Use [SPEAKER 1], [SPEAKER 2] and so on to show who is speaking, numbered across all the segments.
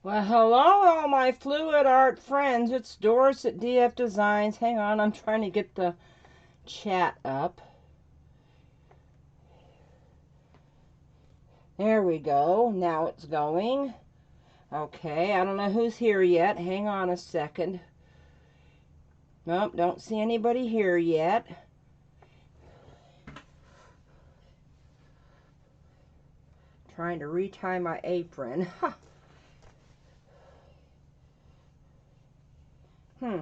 [SPEAKER 1] Well, hello, all my fluid art friends. It's Doris at DF Designs. Hang on, I'm trying to get the chat up. There we go. Now it's going. Okay, I don't know who's here yet. Hang on a second. Nope, don't see anybody here yet. Trying to retie my apron. Hmm.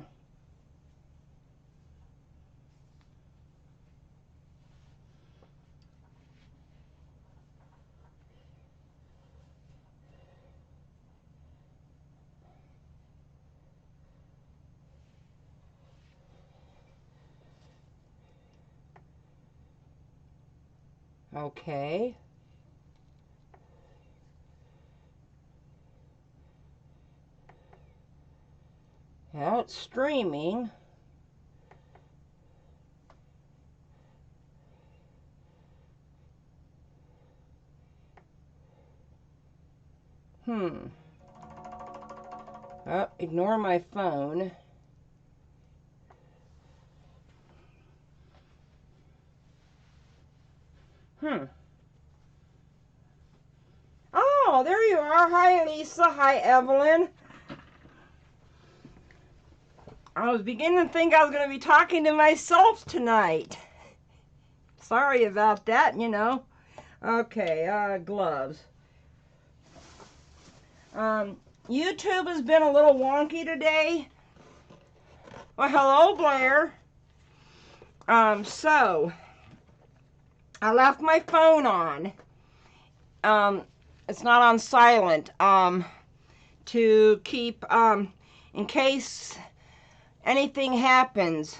[SPEAKER 1] Okay. Well, it's streaming. Oh, ignore my phone. Oh, there you are. Hi, Lisa. Hi, Evelyn. I was beginning to think I was going to be talking to myself tonight. Sorry about that, you know. Okay, gloves. YouTube has been a little wonky today. Well, hello, Blair. So, I left my phone on. It's not on silent, to keep, in case anything happens.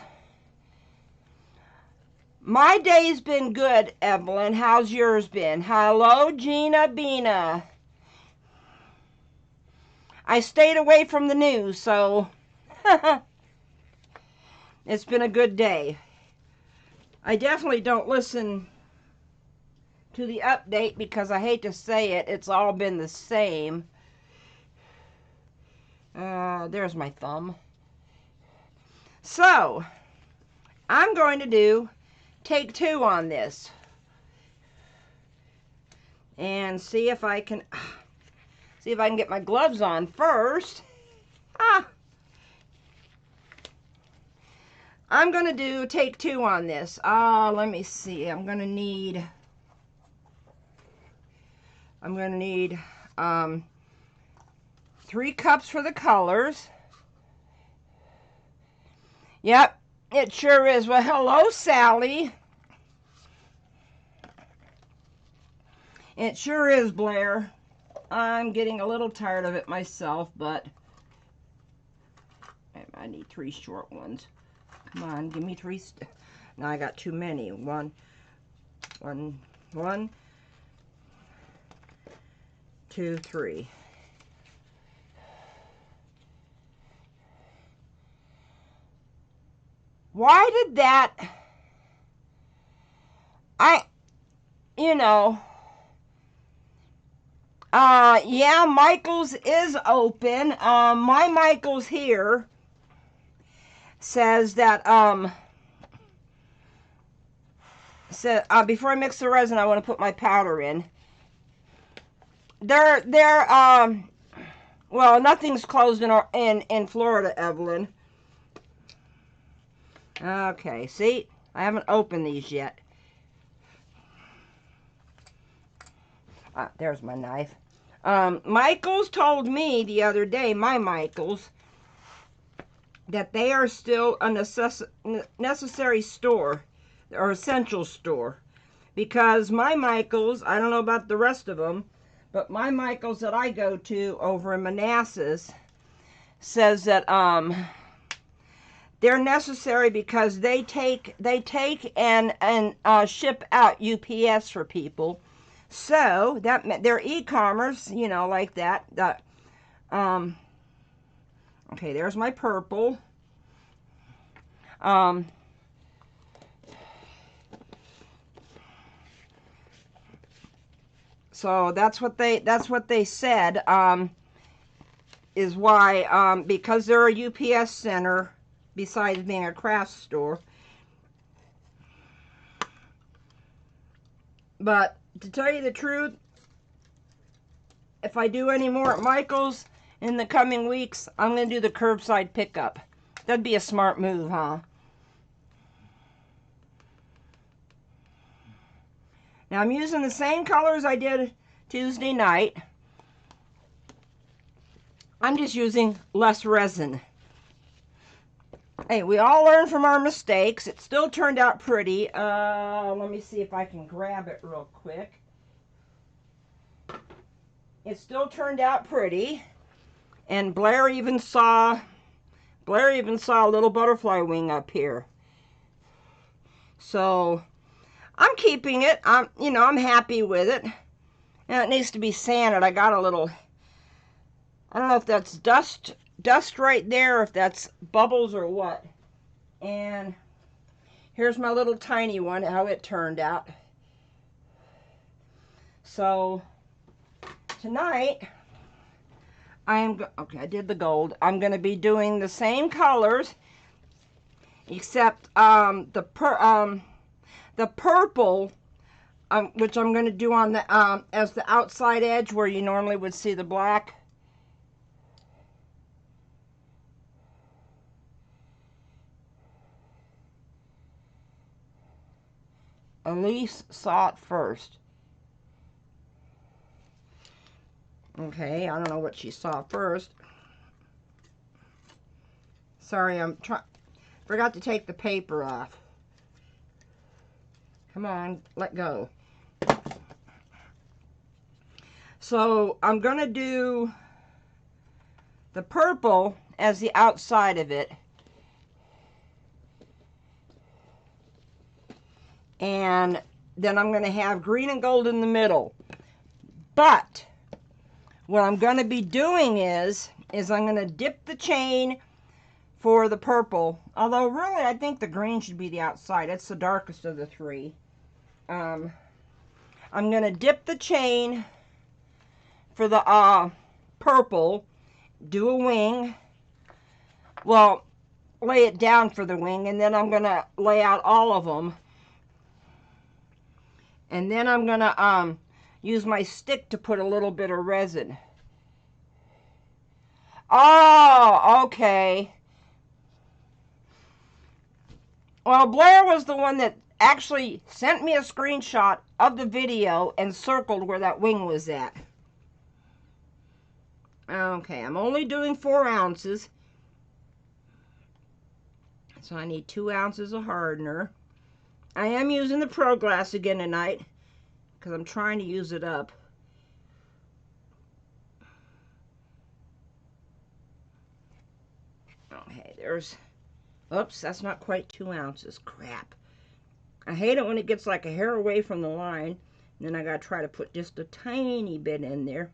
[SPEAKER 1] My day's been good, Evelyn. How's yours been? Hello, Gina Bina. I stayed away from the news, so it's been a good day. I definitely don't listen to the update because I hate to say it, it's all been the same. There's my thumb. So, I'm going to do take two on this and see if I can get my gloves on first. I'm gonna do take two on this. Let me see. I'm gonna need 3 cups for the colors. Yep, it sure is. Well, hello, Sally. It sure is, Blair. I'm getting a little tired of it myself, but I need 3 short ones. Come on, give me 3. Now I got too many. One, 2, 3. Why did that? Yeah, Michael's is open. My Michael's here says that, before I mix the resin, I want to put my powder in. Well, nothing's closed in Florida, Evelyn. Okay, see? I haven't opened these yet. There's my knife. Michael's told me the other day, my Michael's, that they are still a necessary store, or essential store. Because my Michael's, I don't know about the rest of them, but my Michael's that I go to over in Manassas says that they're necessary because they take and ship out UPS for people. So that they're e-commerce, you know, like that. Okay, there's my purple. So that's what they said. is why, because they're a UPS center, besides being a craft store. But to tell you the truth, if I do any more at Michael's in the coming weeks, I'm going to do the curbside pickup. That'd be a smart move, huh? Now I'm using the same colors I did Tuesday night. I'm just using less resin. Hey, we all learn from our mistakes. It still turned out pretty. Let me see if I can grab it real quick. It still turned out pretty. And Blair even saw a little butterfly wing up here. So I'm keeping it. I'm happy with it. Now it needs to be sanded. I got a little, I don't know if that's dust right there, or if that's bubbles or what. And here's my little tiny one, how it turned out. So tonight okay, I did the gold. I'm going to be doing the same colors, except the purple, which I'm going to do on the as the outside edge where you normally would see the black. Elise saw it first. Okay, I don't know what she saw first. Sorry, forgot to take the paper off. Come on, let go. So I'm gonna do the purple as the outside of it. And then I'm gonna have green and gold in the middle. But what I'm going to be doing is I'm going to dip the chain for the purple. Although, really, I think the green should be the outside. It's the darkest of the three. I'm going to dip the chain for the purple, do a wing. Well, lay it down for the wing, and then I'm going to lay out all of them. And then I'm going to use my stick to put a little bit of resin. Oh, okay. Well, Blair was the one that actually sent me a screenshot of the video and circled where that wing was at. Okay, I'm only doing 4 ounces. So I need 2 ounces of hardener. I am using the Pro Glass again tonight, because I'm trying to use it up. Okay, oops, that's not quite 2 ounces. Crap. I hate it when it gets like a hair away from the line. And then I gotta try to put just a tiny bit in there.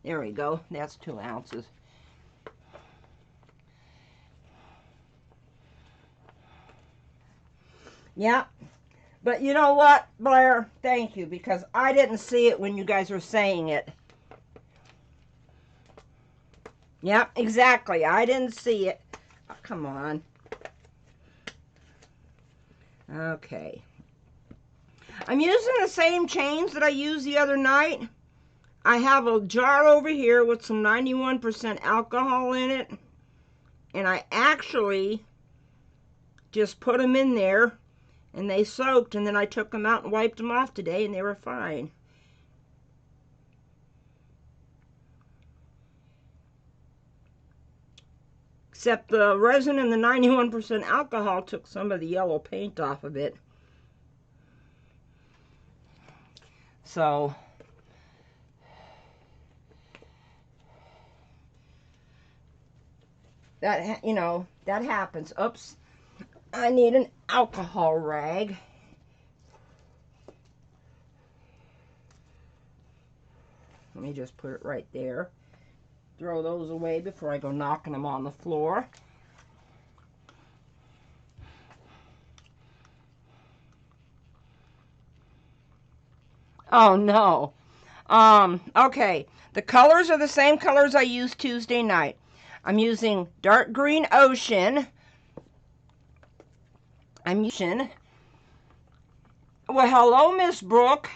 [SPEAKER 1] There we go. That's 2 ounces. Yeah. But you know what, Blair? Thank you, because I didn't see it when you guys were saying it. Yep, exactly. I didn't see it. Oh, come on. Okay. I'm using the same chains that I used the other night. I have a jar over here with some 91% alcohol in it. And I actually just put them in there. And they soaked, and then I took them out and wiped them off today, and they were fine. Except the resin and the 91% alcohol took some of the yellow paint off of it. So, that, you know, that happens. Oops. I need an alcohol rag. Let me just put it right there. Throw those away before I go knocking them on the floor. Oh no. Okay. The colors are the same colors I used Tuesday night. I'm using dark green ocean. Well, hello, Miss Brooke.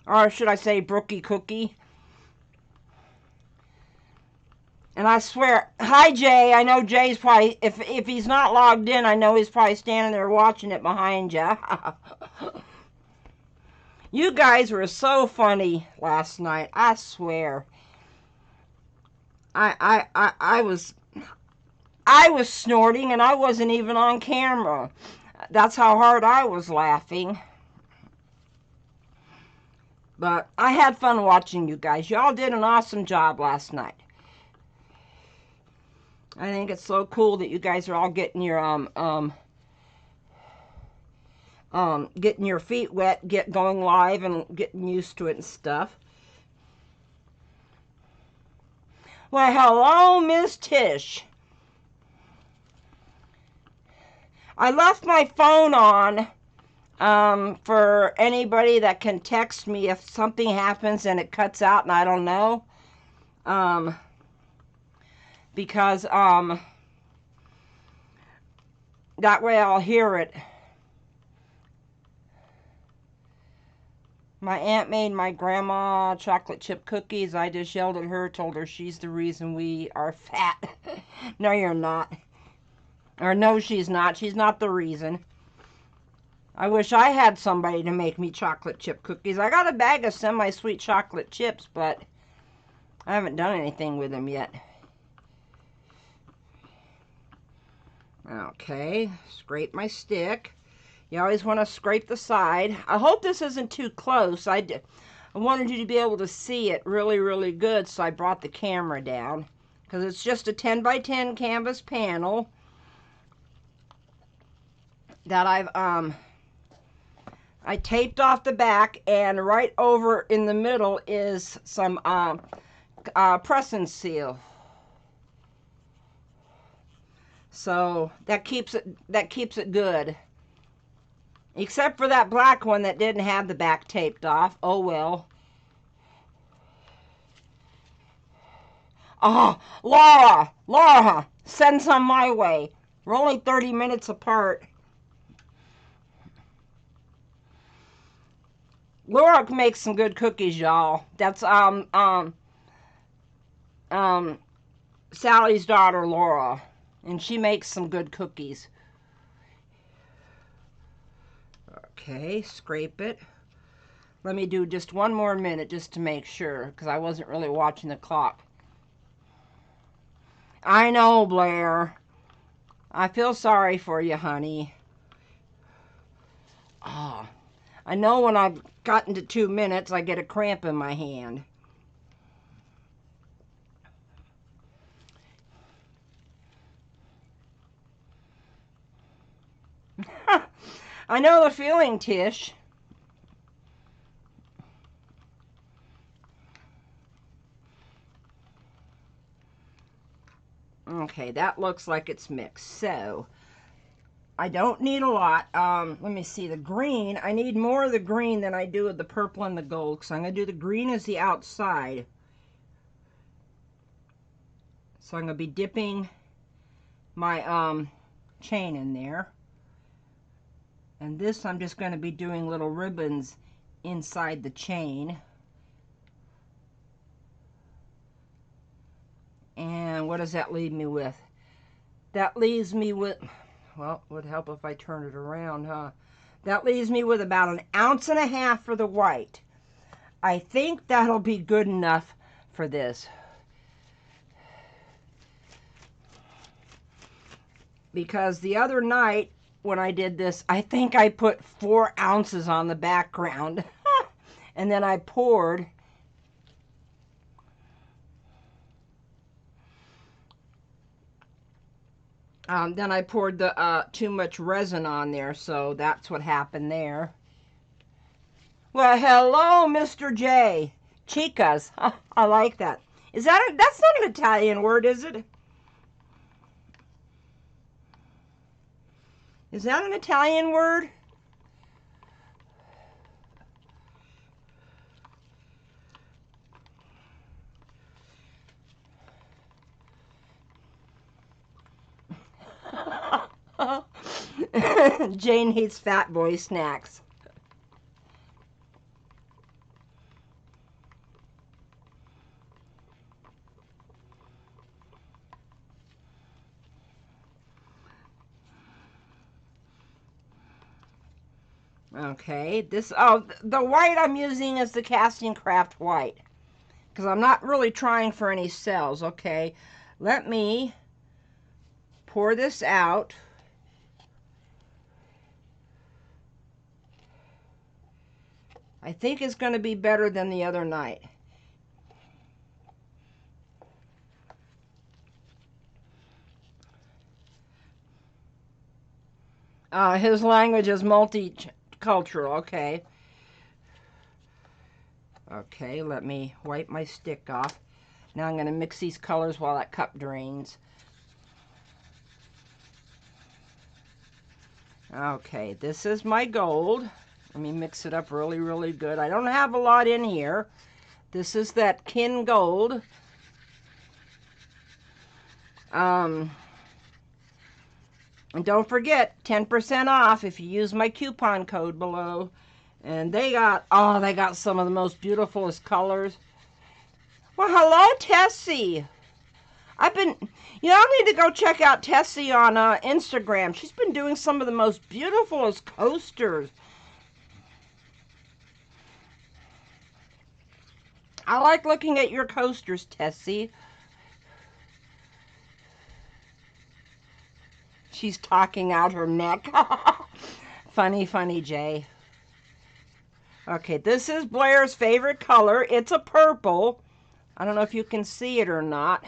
[SPEAKER 1] Or should I say Brookie Cookie? And I swear, hi Jay. I know Jay's probably, if he's not logged in, I know he's probably standing there watching it behind you. You guys were so funny last night. I swear. I was snorting and I wasn't even on camera. That's how hard I was laughing. But I had fun watching you guys. Y'all did an awesome job last night. I think it's so cool that you guys are all getting your getting your feet wet, going live and getting used to it and stuff. Well, hello, Miss Tish. I left my phone on for anybody that can text me if something happens and it cuts out and I don't know. Because that way I'll hear it. My aunt made my grandma chocolate chip cookies. I just yelled at her, told her she's the reason we are fat. No, you're not. Or no, she's not. She's not the reason. I wish I had somebody to make me chocolate chip cookies. I got a bag of semi-sweet chocolate chips, but I haven't done anything with them yet. Okay, scrape my stick. You always want to scrape the side. I hope this isn't too close. I wanted you to be able to see it really, really good, so I brought the camera down. Because it's just a 10 by 10 canvas panel that I taped off the back, and right over in the middle is some press and seal. So that keeps it good. Except for that black one that didn't have the back taped off. Oh well. Oh, Laura, send some my way. We're only 30 minutes apart. Laura makes some good cookies, y'all. That's Sally's daughter, Laura, and she makes some good cookies. Okay, scrape it. Let me do just one more minute just to make sure, because I wasn't really watching the clock. I know, Blair. I feel sorry for you, honey. Ah, I know when I've gotten to 2 minutes, I get a cramp in my hand. I know the feeling, Tish. Okay, that looks like it's mixed. So, I don't need a lot. Let me see, the green. I need more of the green than I do of the purple and the gold. So I'm going to do the green as the outside. So I'm going to be dipping my chain in there. And this I'm just going to be doing little ribbons inside the chain. And what does that leave me with? That leaves me with, well, it would help if I turn it around, huh? That leaves me with about 1.5 ounces for the white. I think that'll be good enough for this. Because the other night when I did this, I think I put 4 ounces on the background. And then I poured. Then I poured the too much resin on there, so that's what happened there. Well, hello, Mr. J. Chicas. I like that. Is that that's not an Italian word, is it? Is that an Italian word? Jane hates fat boy snacks. Okay, the white I'm using is the Casting Craft white, because I'm not really trying for any cells. Okay, let me pour this out. I think it's going to be better than the other night. His language is multicultural. Okay. Okay, let me wipe my stick off. Now I'm going to mix these colors while that cup drains. Okay, this is my gold. Let me mix it up really, really good. I don't have a lot in here. This is that Kin Gold. And don't forget, 10% off if you use my coupon code below. And they got some of the most beautifulest colors. Well, hello, Tessie. I need to go check out Tessie on Instagram. She's been doing some of the most beautifulest coasters. I like looking at your coasters, Tessie. She's talking out her neck. Funny, funny, Jay. Okay, this is Blair's favorite color. It's a purple. I don't know if you can see it or not.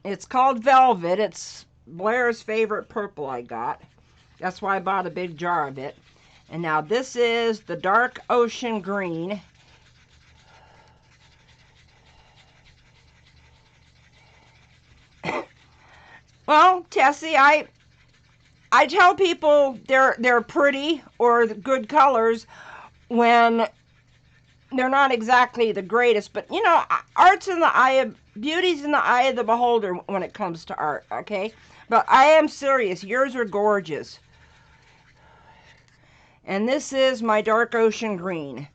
[SPEAKER 1] It's called Velvet. It's Blair's favorite purple I got. That's why I bought a big jar of it. And now this is the dark ocean green. Well, Tessie, I tell people they're pretty or good colors when they're not exactly the greatest, but you know, beauty's in the eye of the beholder when it comes to art, okay? But I am serious, yours are gorgeous. And this is my dark ocean green.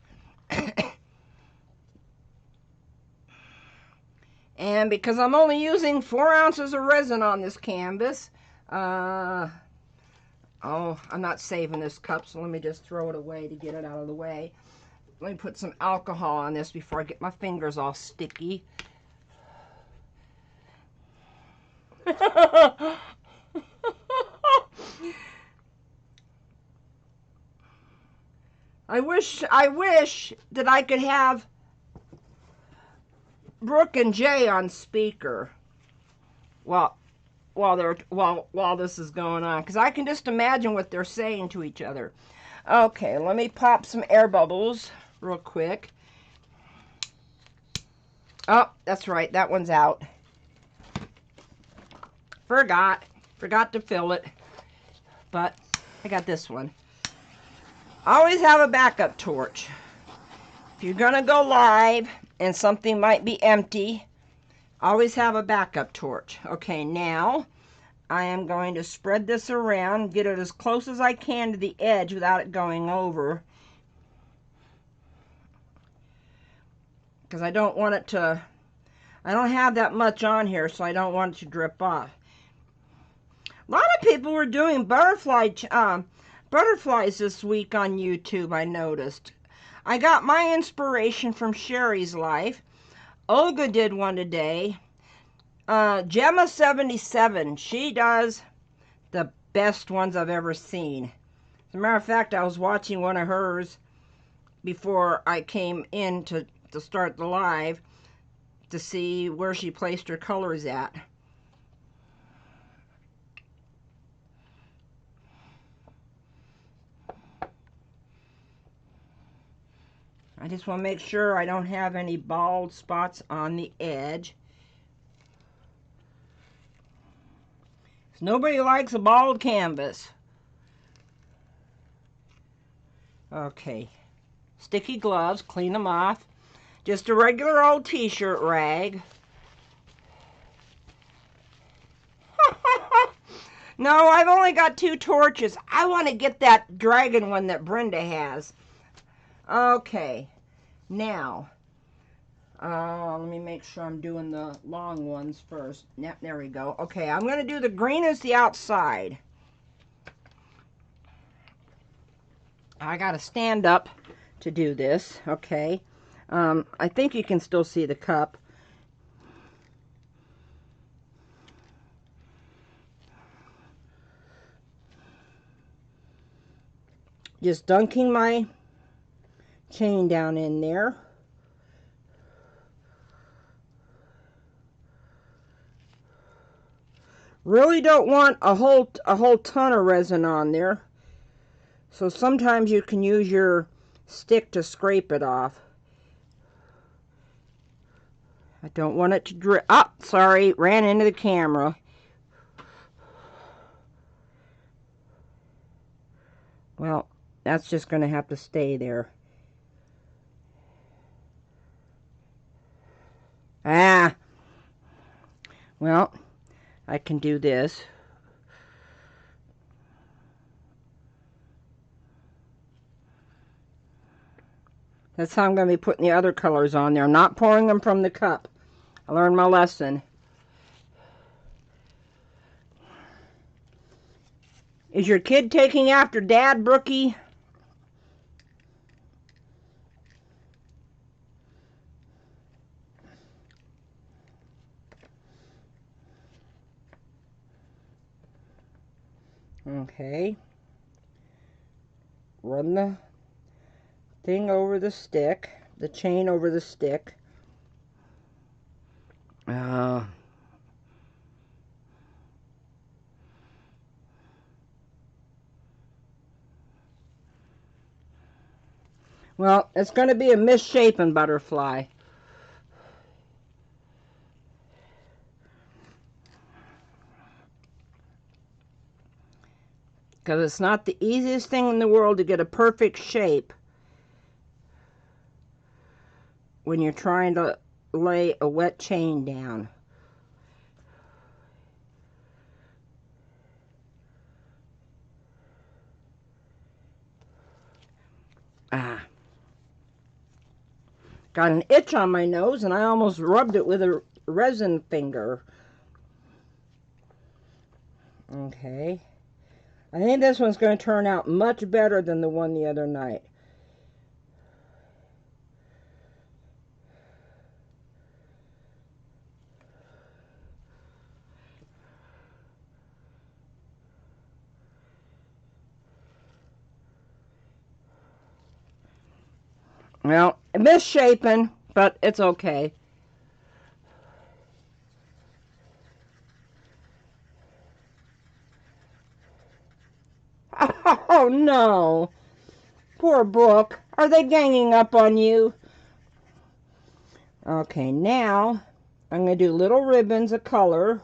[SPEAKER 1] And because I'm only using 4 ounces of resin on this canvas, oh, I'm not saving this cup, so let me just throw it away to get it out of the way. Let me put some alcohol on this before I get my fingers all sticky. I wish that I could have Brooke and Jay on speaker while this is going on, because I can just imagine what they're saying to each other. Okay, let me pop some air bubbles real quick. Oh, that's right, that one's out. Forgot to fill it, but I got this one. Always have a backup torch. If you're gonna go live and something might be empty, always have a backup torch. Okay, now I am going to spread this around, get it as close as I can to the edge without it going over, because I don't want it to, I don't have that much on here, so I don't want it to drip off. A lot of people were doing butterflies this week on YouTube, I noticed. I got my inspiration from Sherri's life. Olga did one today. Gemma77, she does the best ones I've ever seen. As a matter of fact, I was watching one of hers before I came in to start the live to see where she placed her colors at. I just want to make sure I don't have any bald spots on the edge. Nobody likes a bald canvas. Okay. Sticky gloves, clean them off. Just a regular old t-shirt rag. No, I've only got 2 torches. I want to get that dragon one that Brenda has. Okay, now, let me make sure I'm doing the long ones first. Yep, there we go. Okay, I'm going to do the green as the outside. I got to stand up to do this, okay. I think you can still see the cup. Just dunking my chain down in there. Really don't want a whole ton of resin on there. So sometimes you can use your stick to scrape it off. I don't want it to drip. Oh, sorry, ran into the camera. Well, that's just going to have to stay there. Ah! Well, I can do this. That's how I'm going to be putting the other colors on there. I'm not pouring them from the cup. I learned my lesson. Is your kid taking after Dad, Brookie? Okay. Run the thing over the stick, the chain over the stick. Well, it's going to be a misshapen butterfly. Because it's not the easiest thing in the world to get a perfect shape when you're trying to lay a wet chain down. Got an itch on my nose and I almost rubbed it with a resin finger. Okay. I think this one's going to turn out much better than the one the other night. Well, misshapen, but it's okay. Oh no. Poor Brooke. Are they ganging up on you? Okay, now I'm going to do little ribbons of color.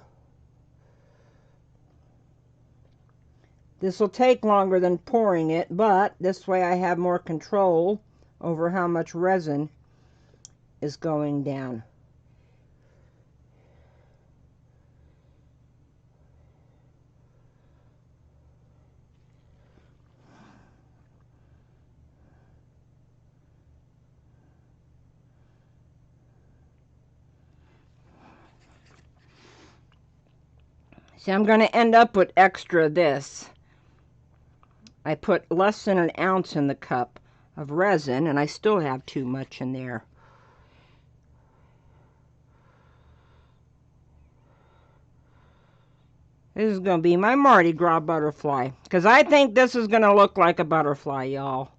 [SPEAKER 1] This will take longer than pouring it, but this way I have more control over how much resin is going down. See, I'm going to end up with extra of this. I put less than an ounce in the cup of resin, and I still have too much in there. This is going to be my Mardi Gras butterfly, because I think this is going to look like a butterfly, y'all.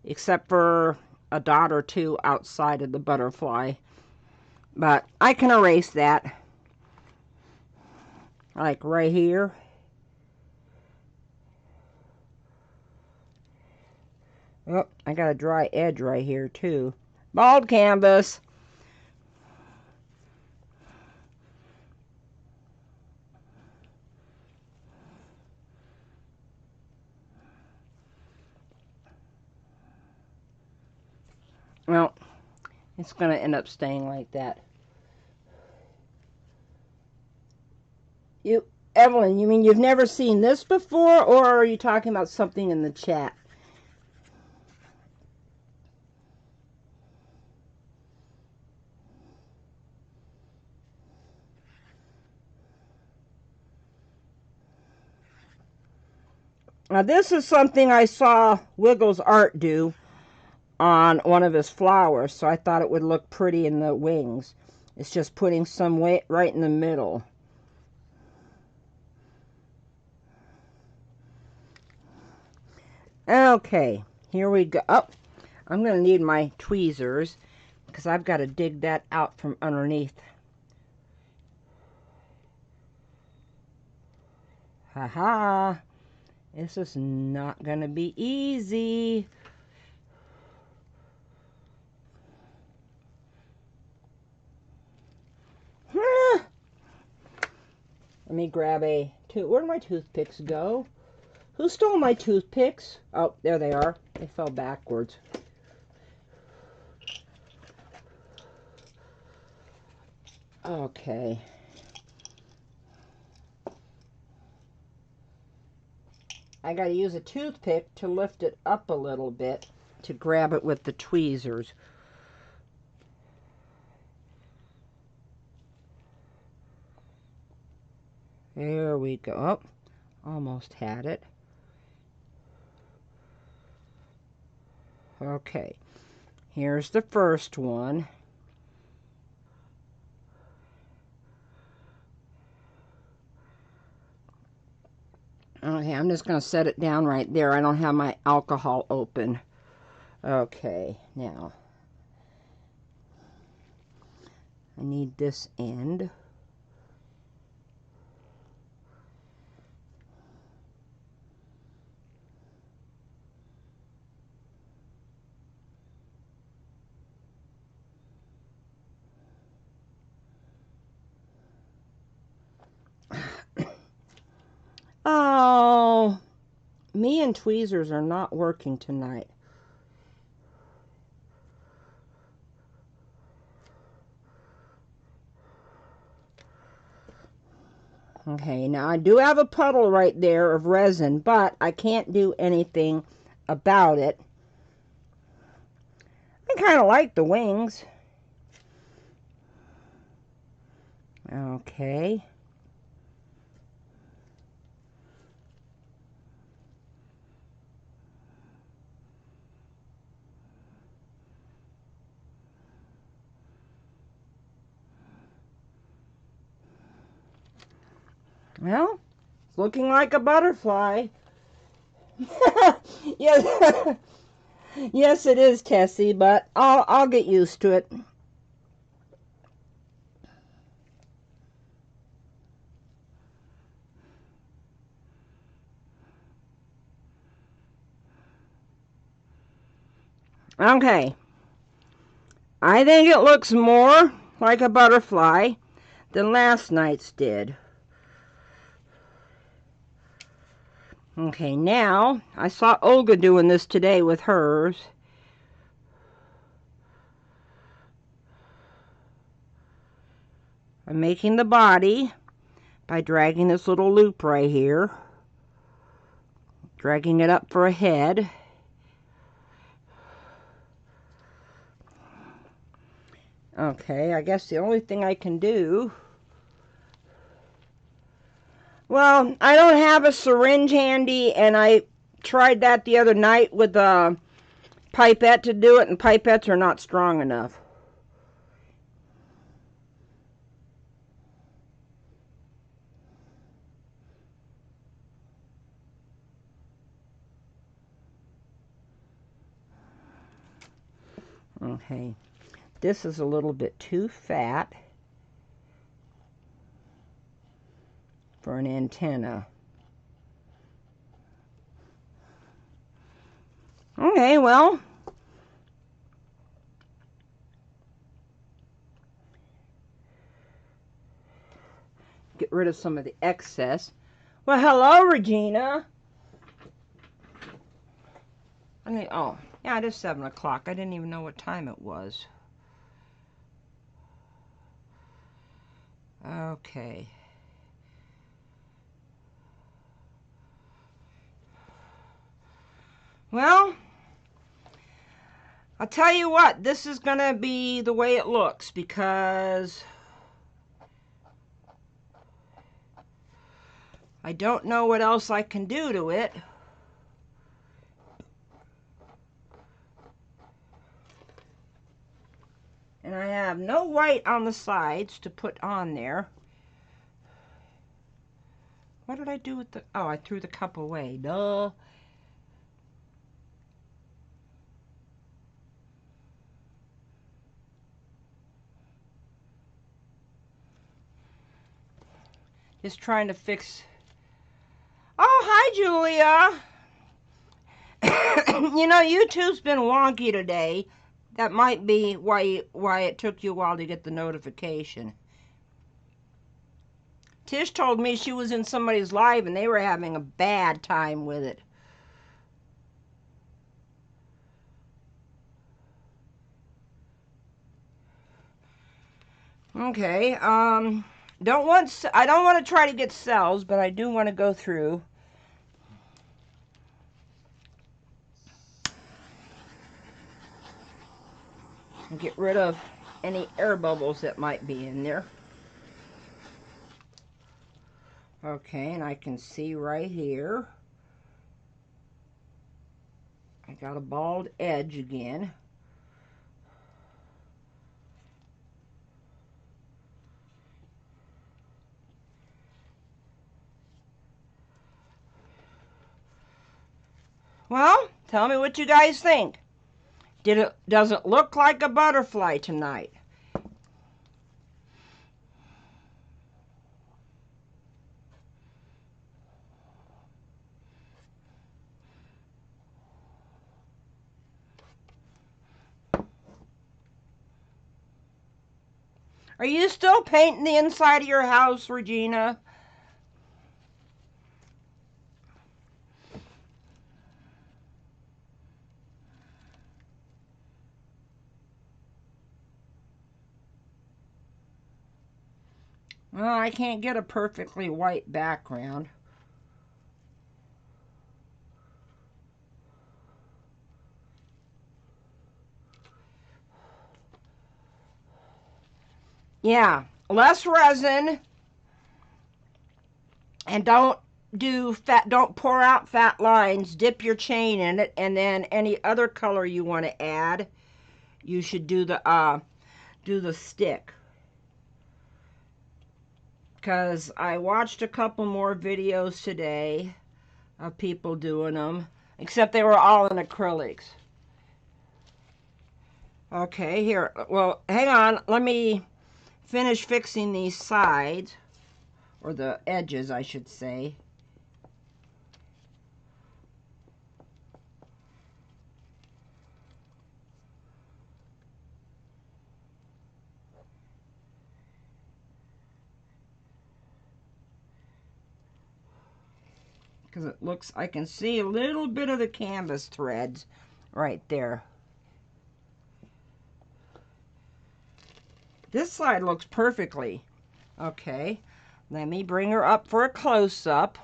[SPEAKER 1] Except for a dot or two outside of the butterfly. But I can erase that. Like right here. Oh, I got a dry edge right here too. Bald canvas. Well, it's going to end up staying like that. Evelyn, you mean you've never seen this before, or are you talking about something in the chat? Now, this is something I saw Wiggles Art do on one of his flowers, so I thought it would look pretty in the wings. It's just putting some weight right in the middle. Okay, here we go. Oh, I'm going to need my tweezers because I've got to dig that out from underneath. Haha, this is not going to be easy. Let me grab where did my toothpicks go? Who stole my toothpicks? Oh, there they are. They fell backwards. Okay. I got to use a toothpick to lift it up a little bit to grab it with the tweezers. There we go. Oh, almost had it. Okay, here's the first one. Okay, I'm just going to set it down right there. I don't have my alcohol open. Okay, now I need this end. Oh, me and tweezers are not working tonight. Okay, now I do have a puddle right there of resin, but I can't do anything about it. I kind of like the wings. Okay. Well, it's looking like a butterfly. Yes, yes, it is, Tessie, but I'll get used to it. Okay. I think it looks more like a butterfly than last night's did. Okay, now, I saw Olga doing this today with hers. I'm making the body by dragging this little loop right here. Dragging it up for a head. Okay, I guess the only thing I can do... Well, I don't have a syringe handy, and I tried that the other night with a pipette to do it, and pipettes are not strong enough. Okay, this is a little bit too fat for an antenna. Okay, well, get rid of some of the excess. Well, hello, Regina. Oh, yeah, it is 7 o'clock. I didn't even know what time it was. Okay. Well, I'll tell you what, this is going to be the way it looks because I don't know what else I can do to it. And I have no white on the sides to put on there. What did I do with the... Oh, I threw the cup away. Duh. Just trying to fix... Oh, hi, Julia. You know, YouTube's been wonky today. That might be why it took you a while to get the notification. Tish told me she was in somebody's live and they were having a bad time with it. Okay, I don't want to try to get cells, but I do want to go through. And get rid of any air bubbles that might be in there. Okay, and I can see right here. I got a bald edge again. Well, tell me what you guys think. Does it look like a butterfly tonight? Are you still painting the inside of your house, Regina? Well, I can't get a perfectly white background. Yeah, less resin, and don't pour out fat lines. Dip your chain in it, and then any other color you want to add, you should do the stick. Because I watched a couple more videos today of people doing them, except they were all in acrylics. Okay, here, well, hang on, let me finish fixing these sides, or the edges, I should say. Because it looks, I can see a little bit of the canvas threads right there. This side looks perfectly. Okay, let me bring her up for a close-up.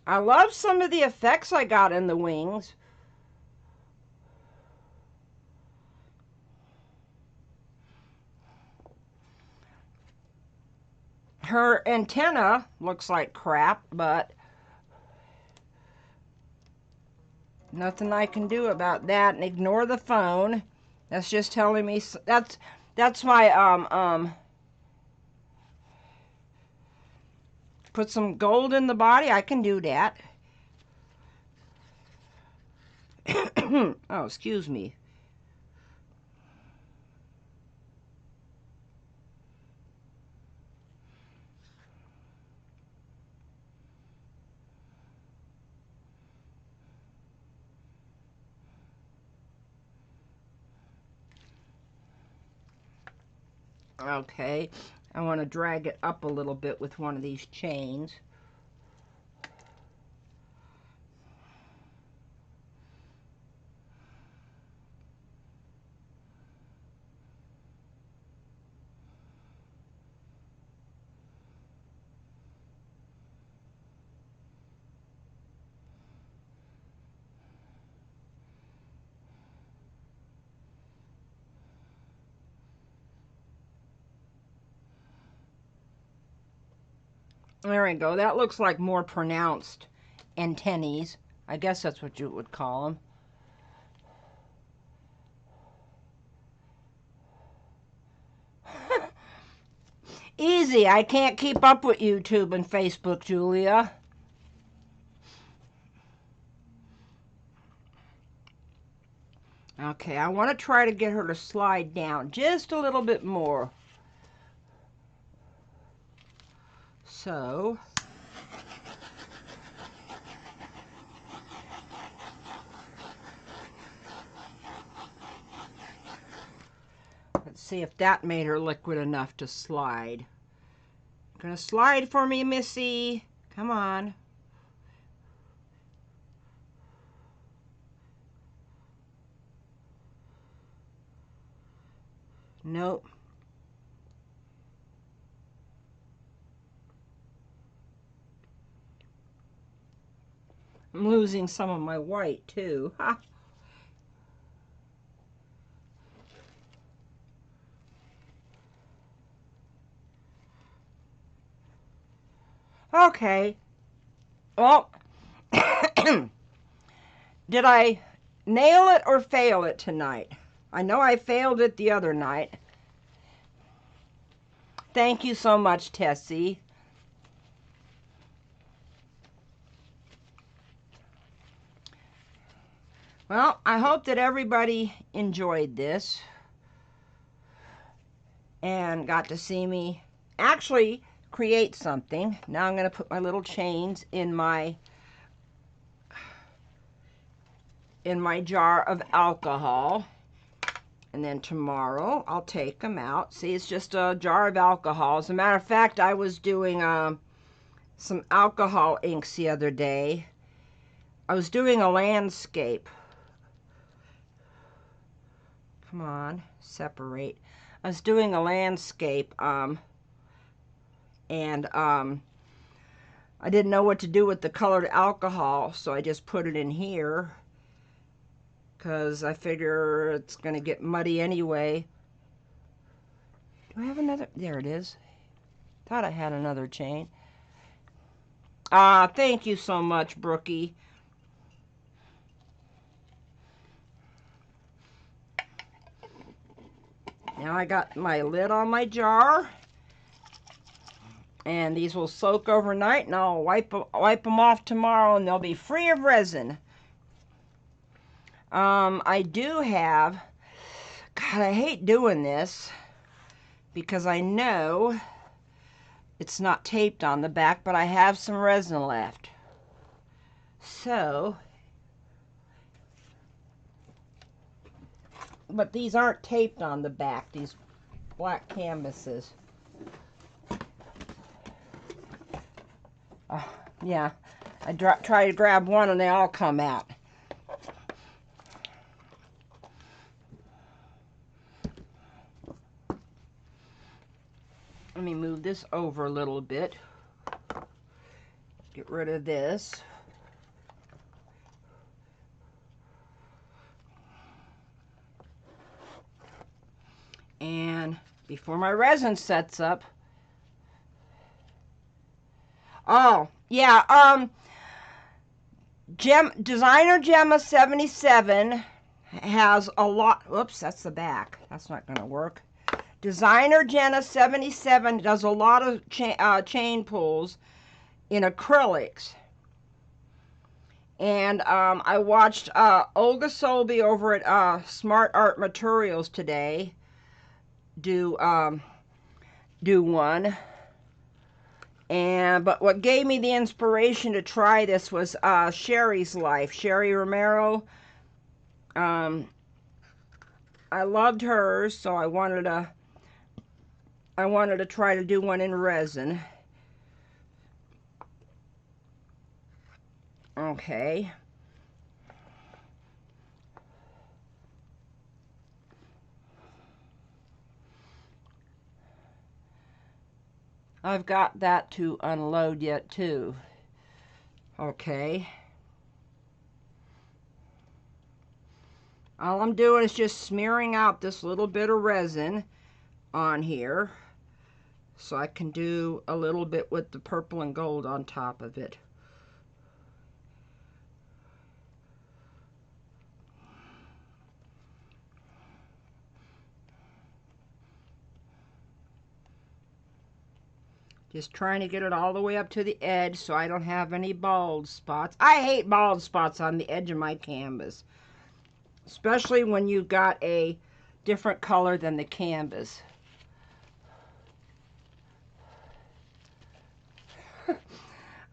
[SPEAKER 1] I love some of the effects I got in the wings. Her antenna looks like crap, but nothing I can do about that. And ignore the phone. That's just telling me that's my put some gold in the body. I can do that. Oh, excuse me. Okay, I want to drag it up a little bit with one of these chains. There we go. That looks like more pronounced antennae. I guess that's what you would call them. Easy. I can't keep up with YouTube and Facebook, Julia. Okay, I want to try to get her to slide down just a little bit more. So, let's see if that made her liquid enough to slide. Gonna slide for me, Missy. Come on. Nope. I'm losing some of my white too. Ha. Okay. Well, did I nail it or fail it tonight? I know I failed it the other night. Thank you so much, Tessie. Well, I hope that everybody enjoyed this and got to see me actually create something. Now I'm going to put my little chains in my jar of alcohol. And then tomorrow I'll take them out. See, it's just a jar of alcohol. As a matter of fact, I was doing some alcohol inks the other day. I was doing a landscape. Come on, separate. I was doing a landscape, and I didn't know what to do with the colored alcohol, so I just put it in here because I figure it's going to get muddy anyway. Do I have another? There it is. Thought I had another chain. Thank you so much, Brookie. Now I got my lid on my jar, and these will soak overnight, and I'll wipe them off tomorrow, and they'll be free of resin. I do have, God, I hate doing this because I know it's not taped on the back, but I have some resin left. So, but these aren't taped on the back, these black canvases. Yeah, I try to grab one and they all come out. Let me move this over a little bit. Get rid of this. And before my resin sets up. Oh, yeah, Designer Gemma 77 has a lot. Whoops, that's the back. That's not going to work. Designer Jenna 77 does a lot of chain pulls in acrylics. And I watched Olga Solby over at Smart Art Materials today do one. But what gave me the inspiration to try this was Sherri's life. Sherri Romero. I loved hers, so I wanted to try to do one in resin. Okay. I've got that to unload yet too. Okay. All I'm doing is just smearing out this little bit of resin on here so I can do a little bit with the purple and gold on top of it. Just trying to get it all the way up to the edge so I don't have any bald spots. I hate bald spots on the edge of my canvas, especially when you've got a different color than the canvas.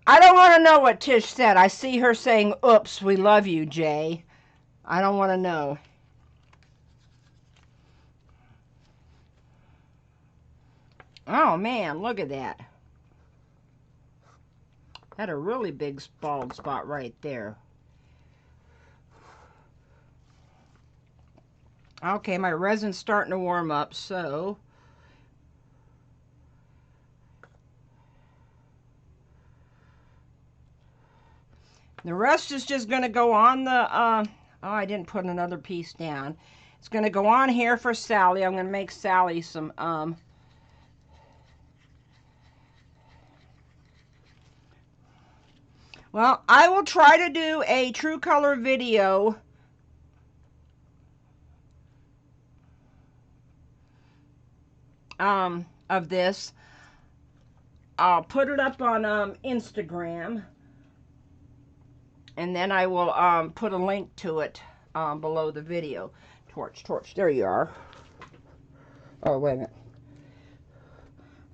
[SPEAKER 1] I don't want to know what Tish said. I see her saying, "Oops, we love you, Jay." I don't want to know. Oh man, look at that. Had a really big bald spot right there. Okay, my resin's starting to warm up, so the rest is just going to go on the, oh, I didn't put another piece down. It's going to go on here for Sally. I'm going to make Sally some, well, I will try to do a true color video of this. I'll put it up on Instagram, and then I will put a link to it below the video. Torch, there you are. Oh, wait a minute.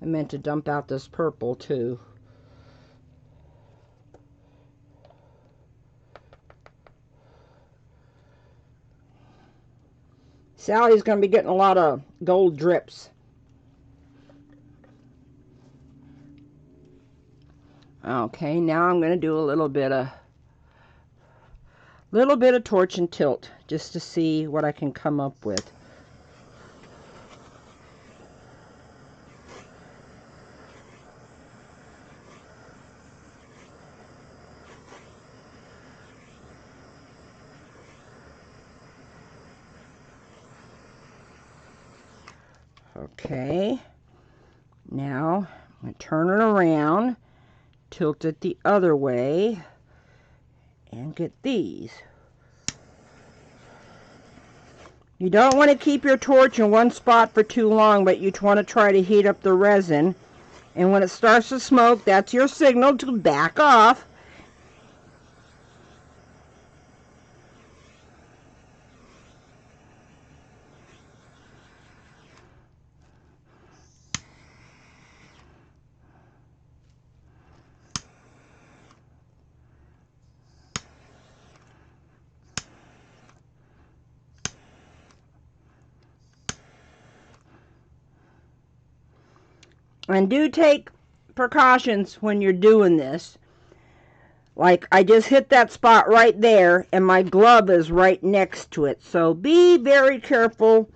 [SPEAKER 1] I meant to dump out this purple too. Sally's going to be getting a lot of gold drips. Okay, now I'm going to do a little bit of torch and tilt just to see what I can come up with. Okay, now I'm going to turn it around, tilt it the other way, and get these. You don't want to keep your torch in one spot for too long, but you want to try to heat up the resin. And when it starts to smoke, that's your signal to back off. And do take precautions when you're doing this. Like, I just hit that spot right there, and my glove is right next to it. So be very careful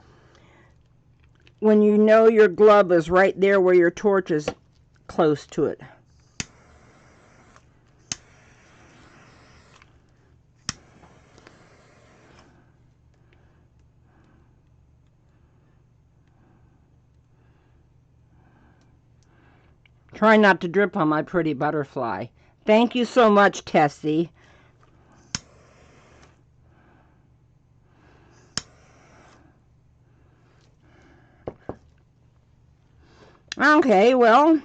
[SPEAKER 1] when you know your glove is right there where your torch is close to it. Try not to drip on my pretty butterfly. Thank you so much, Tessie. Okay, well,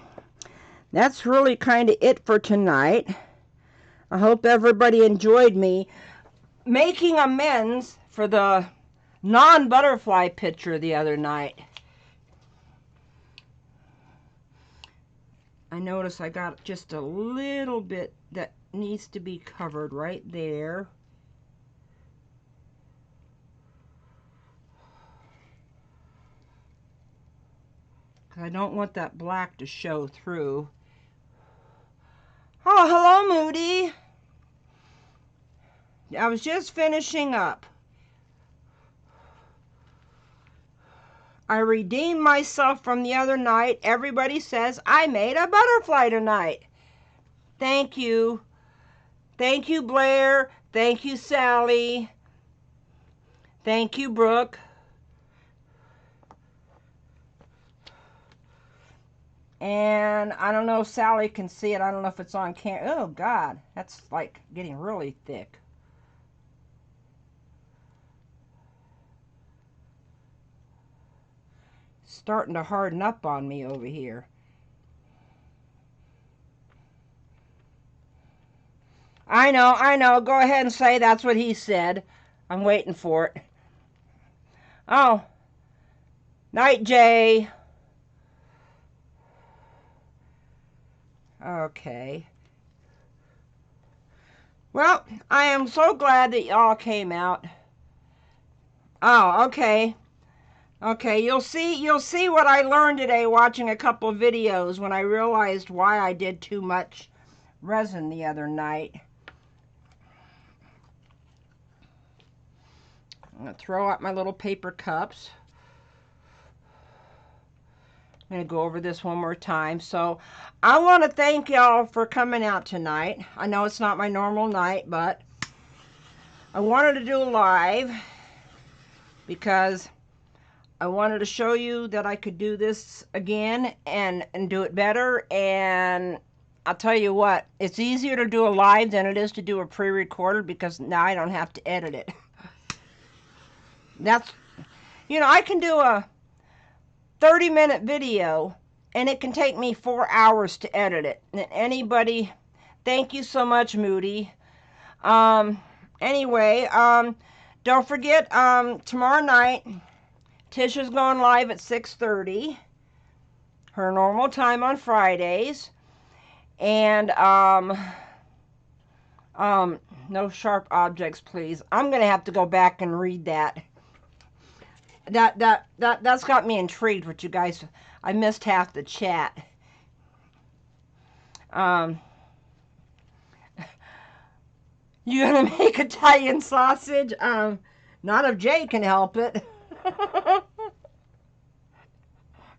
[SPEAKER 1] that's really kind of it for tonight. I hope everybody enjoyed me making amends for the non-butterfly picture the other night. I notice I got just a little bit that needs to be covered right there. I don't want that black to show through. Oh, hello, Moody. I was just finishing up. I redeemed myself from the other night. Everybody says I made a butterfly tonight. Thank you. Thank you, Blair. Thank you, Sally. Thank you, Brooke. And I don't know if Sally can see it. I don't know if it's on camera. Oh, God. That's like getting really thick. Starting to harden up on me over here. I know. Go ahead and say that's what he said. I'm waiting for it. Oh. Night, Jay. Okay. Well, I am so glad that y'all came out. Oh, okay. Okay, you'll see what I learned today watching a couple of videos when I realized why I did too much resin the other night. I'm going to throw out my little paper cups. I'm going to go over this one more time. So I want to thank y'all for coming out tonight. I know it's not my normal night, but I wanted to do a live because I wanted to show you that I could do this again and do it better. And I'll tell you what, it's easier to do a live than it is to do a pre-recorded because now I don't have to edit it. That's, you know, I can do a 30-minute video and it can take me 4 hours to edit it. And anybody, thank you so much, Moody. Anyway, don't forget, tomorrow night, Tisha's going live at 6:30, her normal time on Fridays. And, no sharp objects, please. I'm going to have to go back and read that. That's got me intrigued with you guys. I missed half the chat. You gonna make Italian sausage? Not if Jay can help it.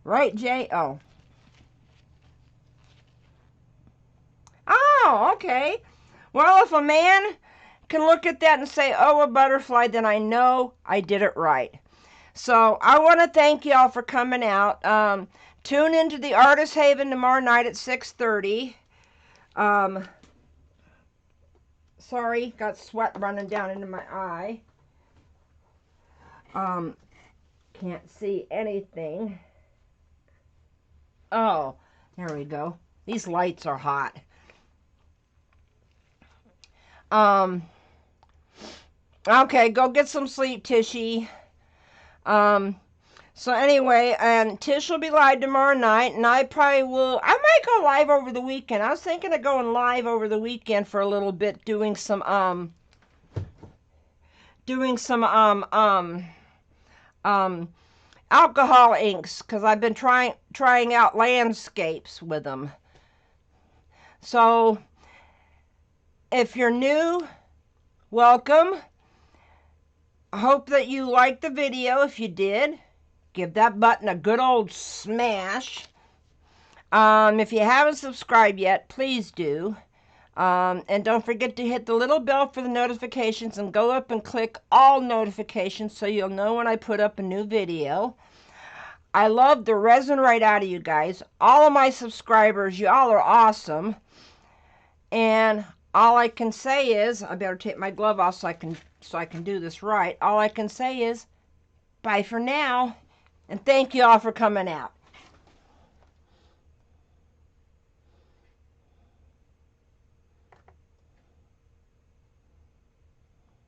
[SPEAKER 1] Right, Jay? Oh. Oh, okay. Well, if a man can look at that and say, oh, a butterfly, then I know I did it right. So I want to thank y'all for coming out. Tune into the Artist Haven tomorrow night at 6:30. Sorry, got sweat running down into my eye. Can't see anything. Oh, there we go. These lights are hot. Okay, go get some sleep, Tishy. So anyway, Tish will be live tomorrow night, and I might go live over the weekend. I was thinking of going live over the weekend for a little bit, doing some alcohol inks, because I've been trying out landscapes with them. So, if you're new, welcome. I hope that you liked the video. If you did, give that button a good old smash. If you haven't subscribed yet, please do. And don't forget to hit the little bell for the notifications and go up and click all notifications so you'll know when I put up a new video. I love the resin right out of you guys. All of my subscribers, y'all are awesome. And all I can say is, I better take my glove off so I can do this right. All I can say is, bye for now. And thank you all for coming out.